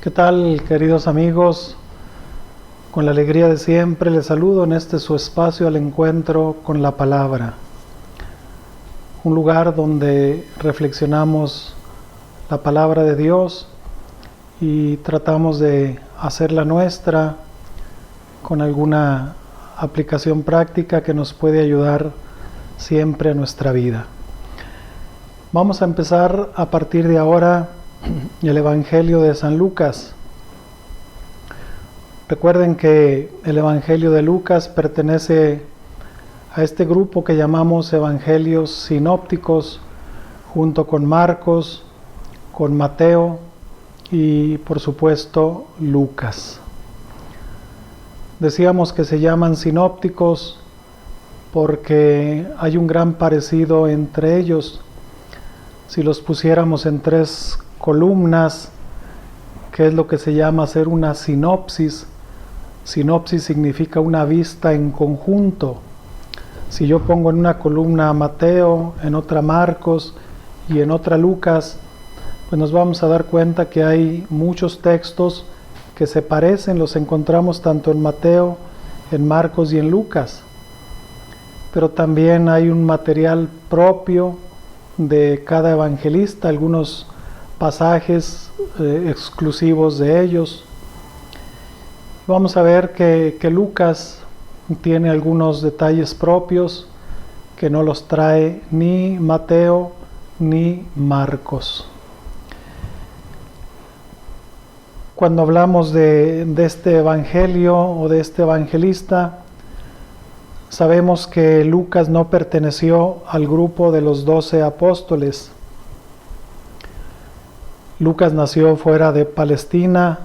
¿Qué tal, queridos amigos? Con la alegría de siempre les saludo en este su espacio al encuentro con la palabra. Un lugar donde reflexionamos la palabra de Dios y tratamos de hacerla nuestra con alguna aplicación práctica que nos puede ayudar siempre a nuestra vida. Vamos a empezar a partir de ahora el Evangelio de San Lucas. Recuerden que el Evangelio de Lucas pertenece a este grupo que llamamos Evangelios sinópticos, junto con Marcos, con Mateo y por supuesto Lucas. Decíamos que se llaman sinópticos porque hay un gran parecido entre ellos. Si los pusiéramos en 3 columnas, que es lo que se llama hacer una sinopsis. Sinopsis significa una vista en conjunto. Si yo pongo en una columna a Mateo, en otra Marcos y en otra Lucas, pues nos vamos a dar cuenta que hay muchos textos que se parecen, los encontramos tanto en Mateo, en Marcos y en Lucas. Pero también hay un material propio de cada evangelista, algunos pasajes exclusivos de ellos. Vamos a ver que Lucas tiene algunos detalles propios que no los trae ni Mateo ni Marcos. Cuando hablamos de este evangelio o de este evangelista, sabemos que Lucas no perteneció al grupo de los 12 apóstoles. Lucas nació fuera de Palestina,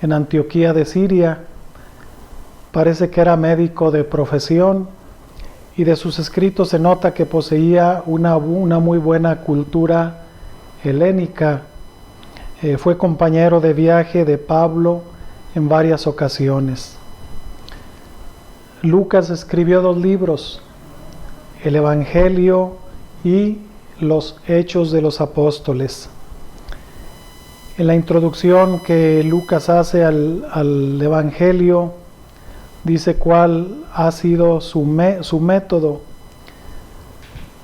en Antioquía de Siria. Parece que era médico de profesión y de sus escritos se nota que poseía una muy buena cultura helénica. Fue compañero de viaje de Pablo en varias ocasiones. Lucas escribió 2 libros, el Evangelio y los Hechos de los Apóstoles. En la introducción que Lucas hace al Evangelio, dice cuál ha sido su método.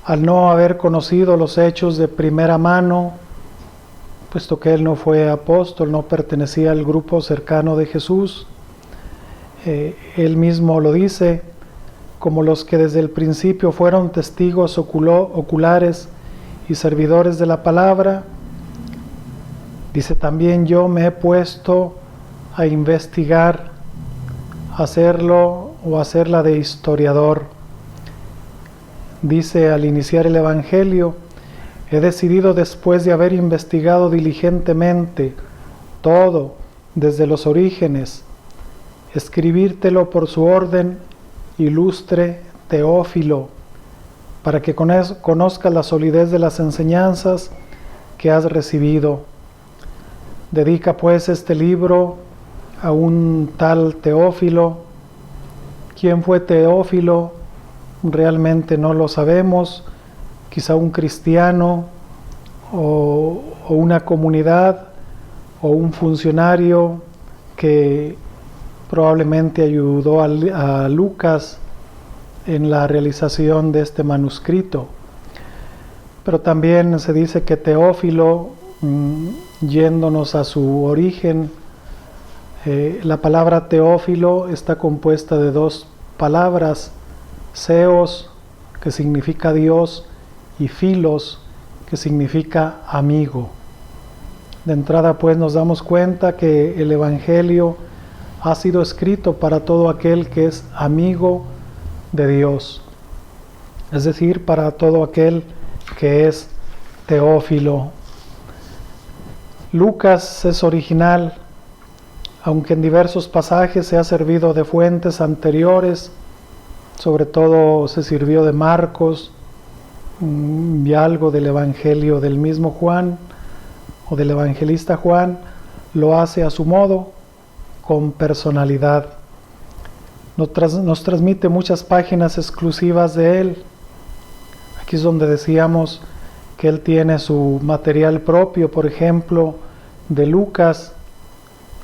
Al no haber conocido los hechos de primera mano, puesto que él no fue apóstol, no pertenecía al grupo cercano de Jesús, él mismo lo dice, como los que desde el principio fueron testigos oculares y servidores de la palabra, dice también yo me he puesto a investigar, hacerla de historiador. Dice al iniciar el Evangelio, he decidido después de haber investigado diligentemente todo desde los orígenes, escribírtelo por su orden ilustre Teófilo, para que conozcas la solidez de las enseñanzas que has recibido. Dedica pues este libro a un tal Teófilo. ¿Quién fue Teófilo? Realmente no lo sabemos. Quizá un cristiano o una comunidad o un funcionario que probablemente ayudó a Lucas en la realización de este manuscrito. Pero también se dice que Teófilo, yéndonos a su origen, la palabra Teófilo está compuesta de 2 palabras, Theos, que significa Dios, y Philos, que significa amigo. De entrada pues nos damos cuenta que el Evangelio ha sido escrito para todo aquel que es amigo de Dios, es decir, para todo aquel que es Teófilo. Lucas es original, aunque en diversos pasajes se ha servido de fuentes anteriores, sobre todo se sirvió de Marcos y algo del Evangelio del mismo Juan o del evangelista Juan, lo hace a su modo, con personalidad. Nos transmite muchas páginas exclusivas de él. Aquí es donde decíamos que él tiene su material propio, por ejemplo, de Lucas,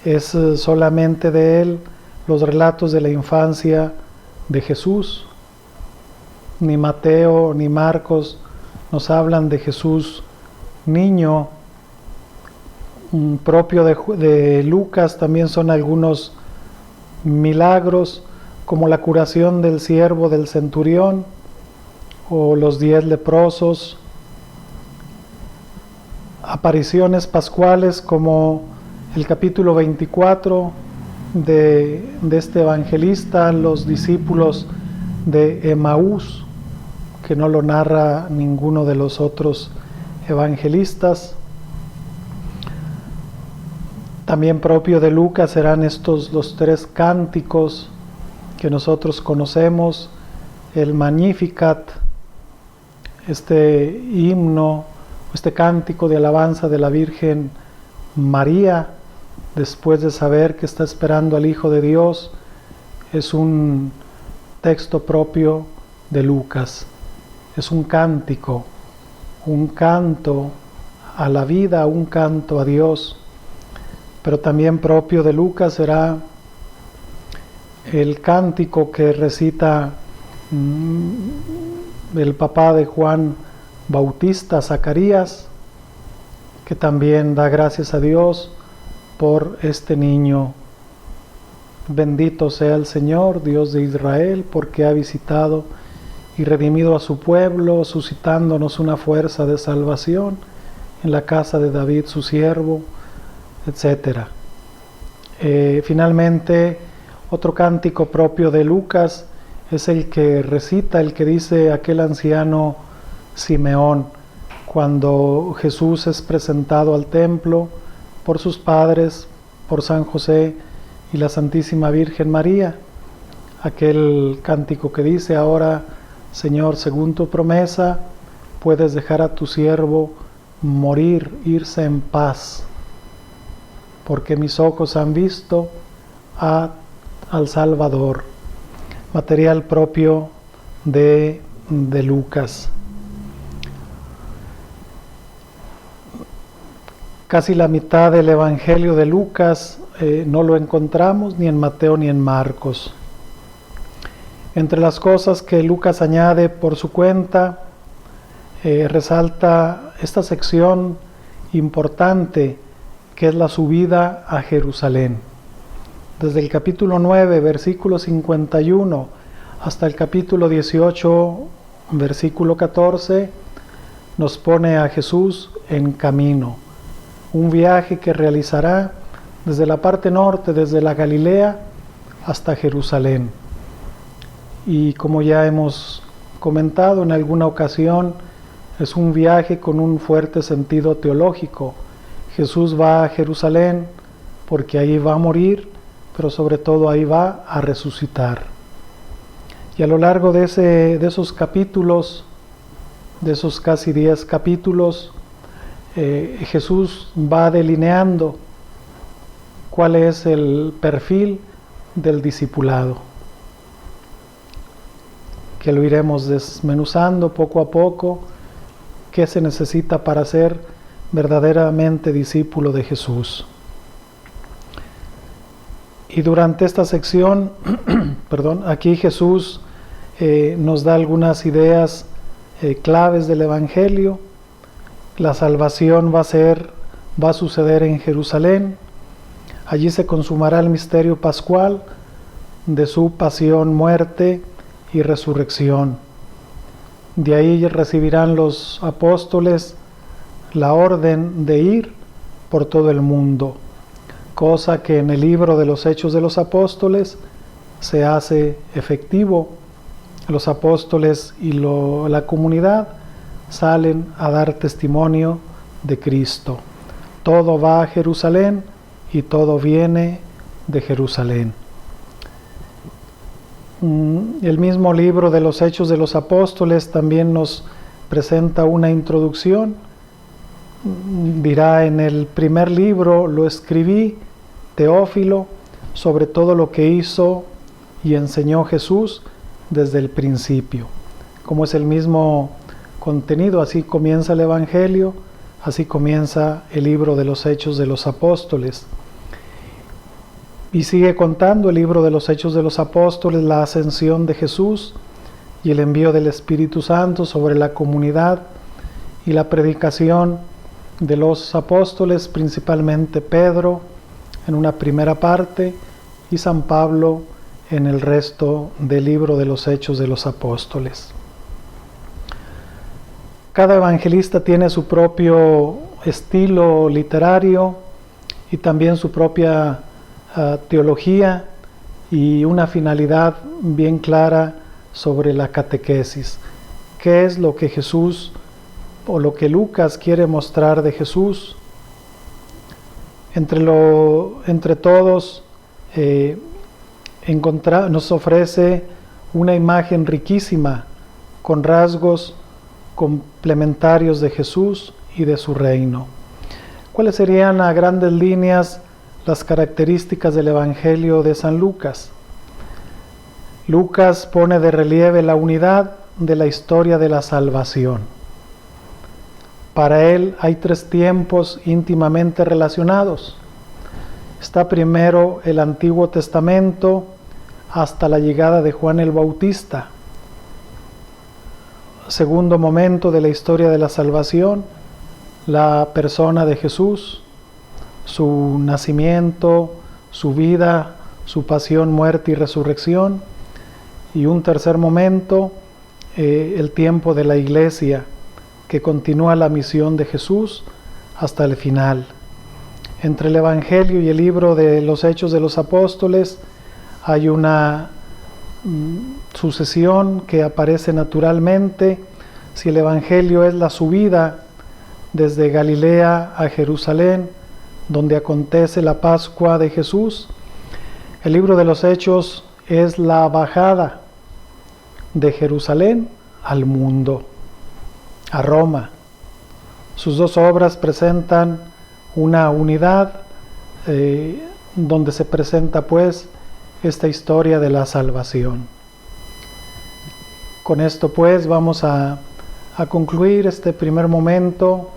es solamente de él los relatos de la infancia de Jesús. Ni Mateo ni Marcos nos hablan de Jesús niño. Propio de Lucas también son algunos milagros, como la curación del siervo del centurión o los 10 leprosos, apariciones pascuales como el capítulo 24 de este evangelista, los discípulos de Emaús, que no lo narra ninguno de los otros evangelistas. También propio de Lucas serán estos los 3 cánticos que nosotros conocemos, el Magnificat, este himno, este cántico de alabanza de la Virgen María, después de saber que está esperando al Hijo de Dios. Es un texto propio de Lucas, es un cántico, un canto a la vida, un canto a Dios. Pero también propio de Lucas será el cántico que recita el papá de Juan Bautista, Zacarías, que también da gracias a Dios por este niño. Bendito sea el Señor, Dios de Israel, porque ha visitado y redimido a su pueblo, suscitándonos una fuerza de salvación en la casa de David su siervo, etc. Finalmente, otro cántico propio de Lucas es el que recita, el que dice aquel anciano Simeón, cuando Jesús es presentado al templo por sus padres, por San José y la Santísima Virgen María. Aquel cántico que dice: ahora, Señor, según tu promesa, puedes dejar a tu siervo morir, irse en paz, porque mis ojos han visto al Salvador. Material propio de Lucas. Casi la mitad del Evangelio de Lucas no lo encontramos ni en Mateo ni en Marcos. Entre las cosas que Lucas añade por su cuenta, resalta esta sección importante que es la subida a Jerusalén. Desde el capítulo 9, versículo 51, hasta el capítulo 18, versículo 14, nos pone a Jesús en camino. Un viaje que realizará desde la parte norte, desde la Galilea, hasta Jerusalén. Y como ya hemos comentado en alguna ocasión, es un viaje con un fuerte sentido teológico. Jesús va a Jerusalén porque ahí va a morir, pero sobre todo ahí va a resucitar. Y a lo largo de esos capítulos, de esos casi 10 capítulos, Jesús va delineando cuál es el perfil del discipulado, que lo iremos desmenuzando poco a poco, qué se necesita para ser verdaderamente discípulo de Jesús. Y durante esta sección, aquí Jesús nos da algunas ideas claves del Evangelio. La salvación va a suceder en Jerusalén. Allí se consumará el misterio pascual de su pasión, muerte y resurrección. De ahí recibirán los apóstoles la orden de ir por todo el mundo, cosa que en el libro de los Hechos de los Apóstoles se hace efectivo. Los apóstoles y la comunidad salen a dar testimonio de Cristo. Todo va a Jerusalén y todo viene de Jerusalén. El mismo libro de los Hechos de los Apóstoles también nos presenta una introducción. Dirá en el primer libro: lo escribí, Teófilo, sobre todo lo que hizo y enseñó Jesús desde el principio. Como es el mismo contenido, así comienza el Evangelio, así comienza el libro de los Hechos de los Apóstoles. Y sigue contando el libro de los Hechos de los Apóstoles, la ascensión de Jesús y el envío del Espíritu Santo sobre la comunidad y la predicación de los apóstoles, principalmente Pedro en una primera parte y San Pablo en el resto del libro de los Hechos de los Apóstoles. Cada evangelista tiene su propio estilo literario y también su propia teología y una finalidad bien clara sobre la catequesis. ¿Qué es lo que Jesús o lo que Lucas quiere mostrar de Jesús? Entre todos nos ofrece una imagen riquísima con rasgos complementarios de Jesús y de su reino. ¿Cuáles serían a grandes líneas las características del Evangelio de San Lucas? Lucas pone de relieve la unidad de la historia de la salvación. Para él hay tres tiempos íntimamente relacionados. Está primero el Antiguo Testamento hasta la llegada de Juan el Bautista. Segundo momento de la historia de la salvación, la persona de Jesús, su nacimiento, su vida, su pasión, muerte y resurrección. Y un tercer momento, el tiempo de la Iglesia, que continúa la misión de Jesús hasta el final. Entre el Evangelio y el libro de los Hechos de los Apóstoles hay una sucesión que aparece naturalmente. Si el Evangelio es la subida desde Galilea a Jerusalén, donde acontece la Pascua de Jesús, el libro de los Hechos es la bajada de Jerusalén al mundo, a Roma. Sus dos obras presentan una unidad donde se presenta pues esta historia de la salvación. Con esto pues vamos a concluir este primer momento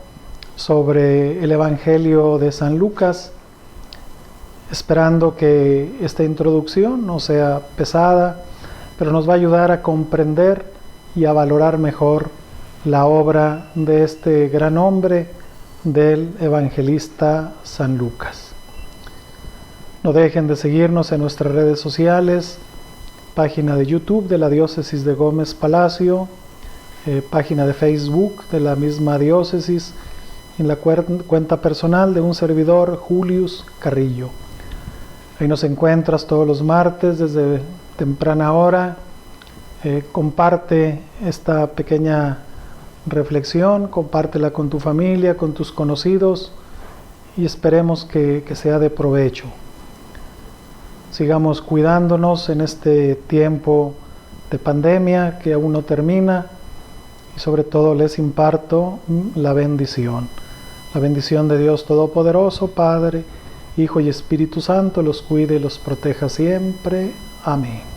sobre el Evangelio de San Lucas, esperando que esta introducción no sea pesada, pero nos va a ayudar a comprender y a valorar mejor la obra de este gran hombre, del evangelista San Lucas. No dejen de seguirnos en nuestras redes sociales, página de YouTube de la Diócesis de Gómez Palacio, página de Facebook de la misma diócesis, en la cuenta personal de un servidor, Julius Carrillo. Ahí nos encuentras todos los martes desde temprana hora. Comparte esta pequeña reflexión, compártela con tu familia, con tus conocidos y esperemos que sea de provecho. Sigamos cuidándonos en este tiempo de pandemia que aún no termina y sobre todo les imparto la bendición. La bendición de Dios Todopoderoso, Padre, Hijo y Espíritu Santo, los cuide y los proteja siempre. Amén.